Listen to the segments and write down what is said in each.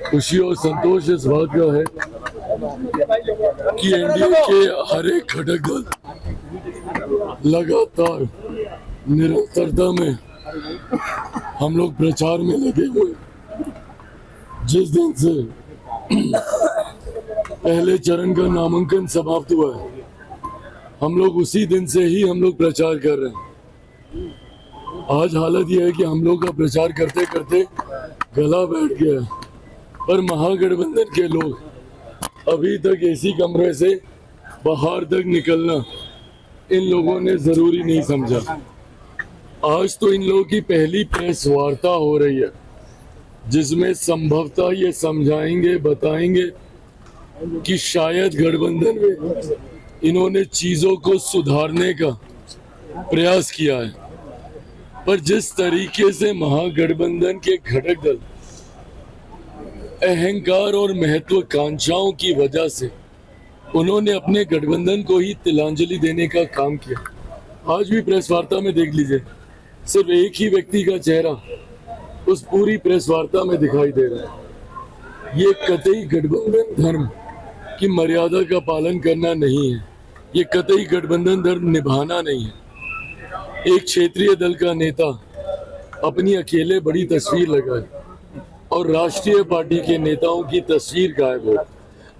खुशी और संतोष इस बात का है कि एनडीए के हर एक घटक दल लगातार निरंतरता में हम लोग प्रचार में लगे हुए। जिस दिन से पहले चरण का नामांकन समाप्त हुआ है, हम लोग उसी दिन से ही हम लोग प्रचार कर रहे हैं। आज हालत यह है कि हम लोग का प्रचार करते करते गला बैठ गया है, पर महागठबंधन के लोग अभी तक एसी कमरे से बाहर तक निकलना इन लोगों ने जरूरी नहीं समझा। आज तो इन लोगों की पहली प्रेस वार्ता हो रही है, जिसमें संभवतः ये समझाएंगे, बताएंगे कि शायद गठबंधन में इन्होंने चीजों को सुधारने का प्रयास किया है। पर जिस तरीके से महागठबंधन के घटक दल अहंकार और महत्वाकांक्षाओं की वजह से उन्होंने अपने गठबंधन को ही तिलांजलि देने का काम किया। आज भी प्रेस वार्ता में देख लीजिए, सिर्फ एक ही व्यक्ति का चेहरा उस पूरी प्रेस वार्ता में दिखाई दे रहा है। ये कतई गठबंधन धर्म की मर्यादा का पालन करना नहीं है, ये कतई गठबंधन धर्म निभाना नहीं है। एक क्षेत्रीय दल का नेता अपनी अकेले बड़ी तस्वीर लगाए और राष्ट्रीय पार्टी के नेताओं की तस्वीर गायब हो।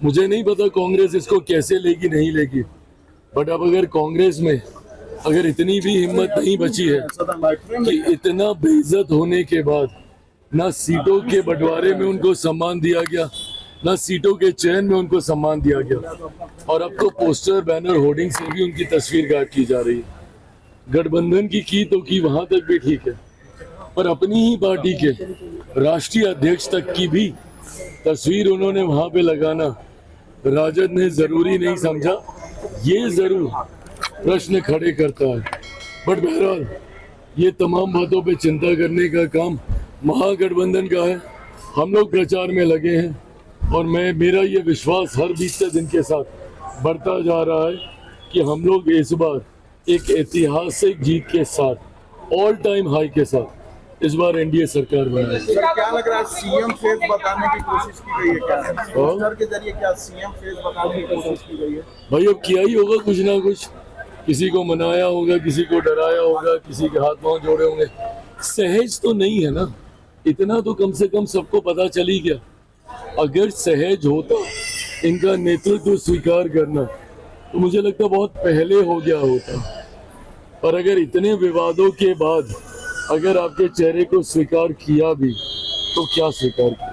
मुझे नहीं पता कांग्रेस इसको कैसे लेगी, नहीं लेगी, बट अब अगर कांग्रेस में अगर इतनी भी हिम्मत नहीं बची है कि इतना बेइज्जत होने के बाद ना सीटों के बंटवारे में उनको सम्मान दिया गया, ना सीटों के चयन में उनको सम्मान दिया गया, और अब तो पोस्टर, बैनर, होर्डिंग से भी उनकी तस्वीर गायब की जा रही है। गठबंधन की तो की वहां तक भी ठीक है, पर अपनी ही पार्टी के राष्ट्रीय अध्यक्ष तक की भी तस्वीर उन्होंने वहां पे लगाना राजद ने जरूरी नहीं समझा। ये जरूर प्रश्न खड़े करता है, बट बहरहाल ये तमाम बातों पे चिंता करने का काम महागठबंधन का है। हम लोग प्रचार में लगे हैं और मेरा ये विश्वास हर बीते दिन के साथ बढ़ता जा रहा है कि हम लोग इस बार एक ऐतिहासिक जीत के साथ, ऑल टाइम हाई के साथ इस बार एनडीए सरकार बनाएगी। सर, क्या लग रहा है, सीएम फेस बताने की कोशिश की गई है क्या? पोस्टर के जरिए क्या सीएम फेस बताने की कोशिश की गई है? भाई अब किया ही होगा कुछ ना कुछ, किसी को मनाया होगा, किसी को डराया होगा, किसी के हाथ पांव जोड़े होंगे। सहज तो नहीं है ना, इतना तो कम से कम सबको पता चल ही गया। अगर सहज होता इनका नेतृत्व स्वीकार करना तो मुझे लगता बहुत पहले हो गया होता, पर अगर इतने विवादों के बाद अगर आपके चेहरे को स्वीकार किया भी तो क्या स्वीकार किया।